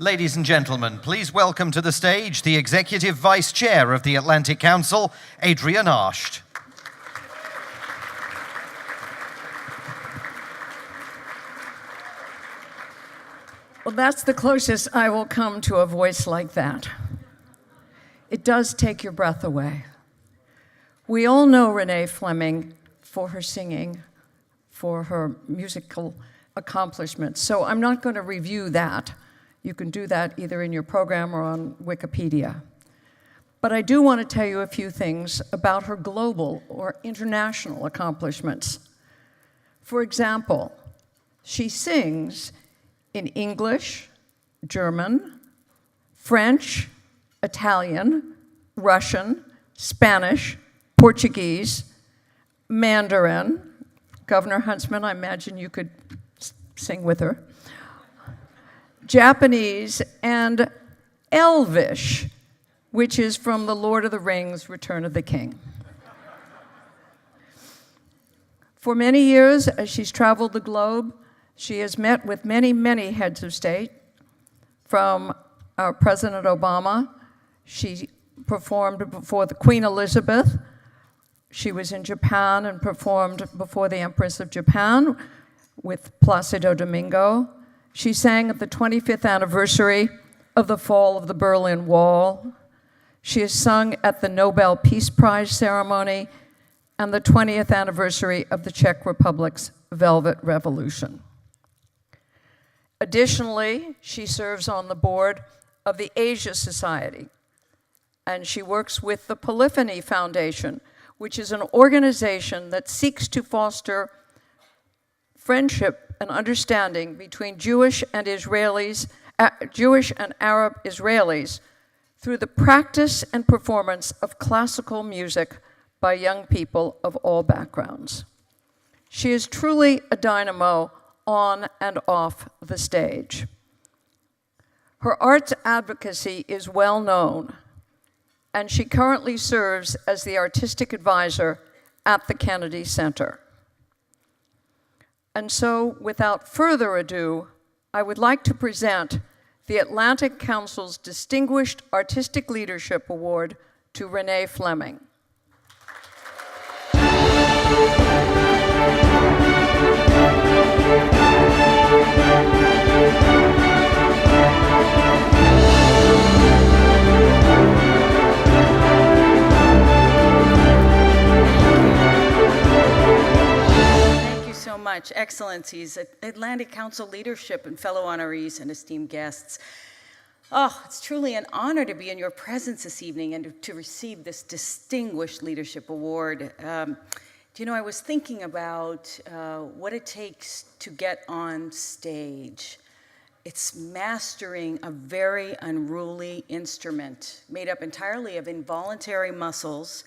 Ladies and gentlemen, please welcome to the stage the Executive Vice Chair of the Atlantic Council, Adrian Arsht. Well, that's the closest I will come to a voice like that. It does take your breath away. We all know Renee Fleming for her singing, for her musical accomplishments, so I'm not going to review that. You can do that either in your program or on Wikipedia. But I do want to tell you a few things about her global or international accomplishments. For example, she sings in English, German, French, Italian, Russian, Spanish, Portuguese, Mandarin. Governor Huntsman, I imagine you could sing with her. Japanese, and Elvish, which is from The Lord of the Rings, Return of the King. For many years, as she's traveled the globe, she has met with many, many heads of state. From our President Obama, she performed before the Queen Elizabeth. She was in Japan and performed before the Empress of Japan with Placido Domingo. She sang at the 25th anniversary of the fall of the Berlin Wall. She has sung at the Nobel Peace Prize ceremony and the 20th anniversary of the Czech Republic's Velvet Revolution. Additionally, she serves on the board of the Asia Society, and she works with the Polyphony Foundation, which is an organization that seeks to foster friendship and understanding between Jewish and Arab Israelis through the practice and performance of classical music by young people of all backgrounds. She is truly a dynamo on and off the stage. Her arts advocacy is well known, and she currently serves as the artistic advisor at the Kennedy Center. And so, without further ado, I would like to present the Atlantic Council's Distinguished Artistic Leadership Award to Renee Fleming. So much, Excellencies, Atlantic Council leadership and fellow honorees and esteemed guests. Oh, it's truly an honor to be in your presence this evening and to receive this distinguished leadership award. I was thinking about what it takes to get on stage. It's mastering a very unruly instrument made up entirely of involuntary muscles,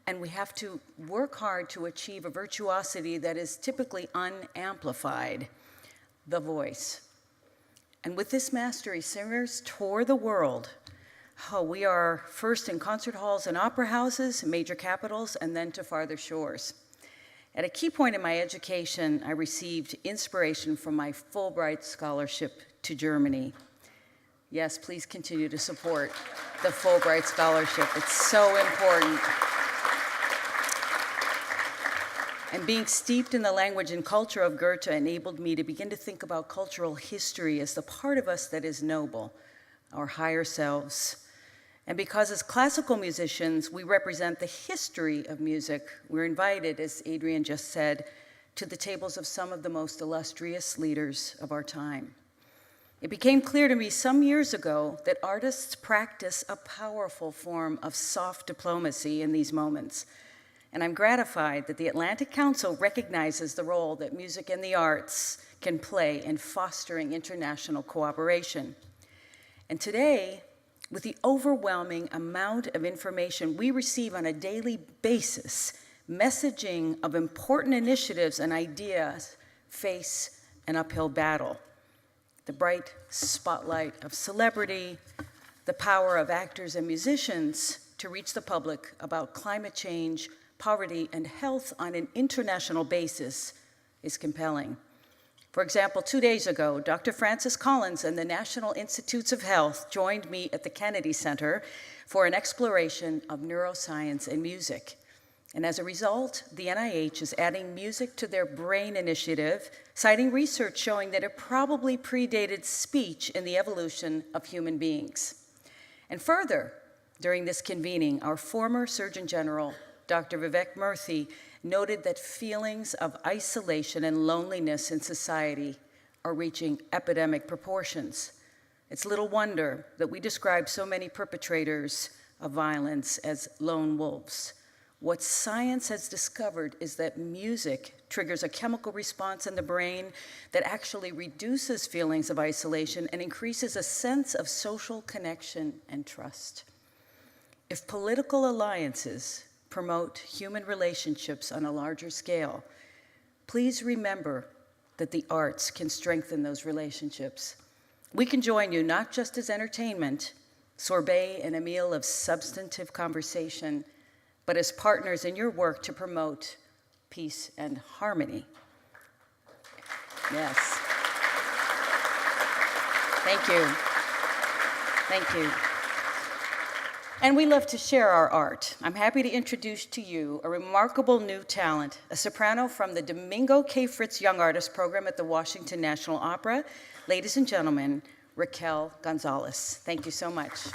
and we have to work hard to achieve a virtuosity that is typically unamplified, the voice. And with this mastery, singers tour the world. We are first in concert halls and opera houses, major capitals, and then to farther shores. At a key point in my education, I received inspiration from my Fulbright scholarship to Germany. Yes, please continue to support the Fulbright scholarship. It's so important. And being steeped in the language and culture of Goethe enabled me to begin to think about cultural history as the part of us that is noble, our higher selves. And because as classical musicians, we represent the history of music, we're invited, as Adrian just said, to the tables of some of the most illustrious leaders of our time. It became clear to me some years ago that artists practice a powerful form of soft diplomacy in these moments. And I'm gratified that the Atlantic Council recognizes the role that music and the arts can play in fostering international cooperation. And today, with the overwhelming amount of information we receive on a daily basis, messaging of important initiatives and ideas face an uphill battle. The bright spotlight of celebrity, the power of actors and musicians to reach the public about climate change, poverty, and health on an international basis is compelling. For example, 2 days ago, Dr. Francis Collins and the National Institutes of Health joined me at the Kennedy Center for an exploration of neuroscience and music. And as a result, the NIH is adding music to their BRAIN initiative, citing research showing that it probably predated speech in the evolution of human beings. And further, during this convening, our former Surgeon General, Dr. Vivek Murthy, noted that feelings of isolation and loneliness in society are reaching epidemic proportions. It's little wonder that we describe so many perpetrators of violence as lone wolves. What science has discovered is that music triggers a chemical response in the brain that actually reduces feelings of isolation and increases a sense of social connection and trust. If political alliances promote human relationships on a larger scale, please remember that the arts can strengthen those relationships. We can join you not just as entertainment, sorbet, and a meal of substantive conversation, but as partners in your work to promote peace and harmony. Yes. Thank you. Thank you. And we love to share our art. I'm happy to introduce to you a remarkable new talent, a soprano from the Domingo K. Fritz Young Artist Program at the Washington National Opera. Ladies and gentlemen, Raquel Gonzalez. Thank you so much.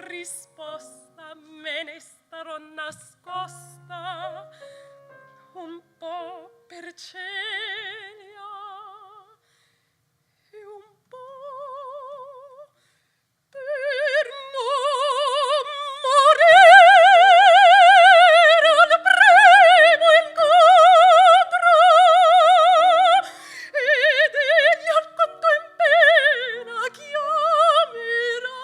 Risposta me ne starò nascosta celia e un po' per non morire al primo incontro ed egli alquanto in pena chiamerà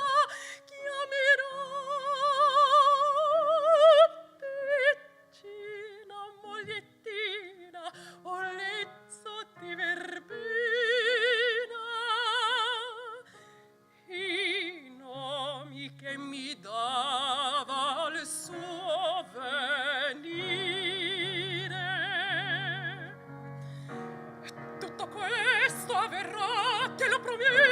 piccina mogliettina olezzo di verbena i nomi che mi dava al suo venire. Tutto questo avverrà, te lo prometto,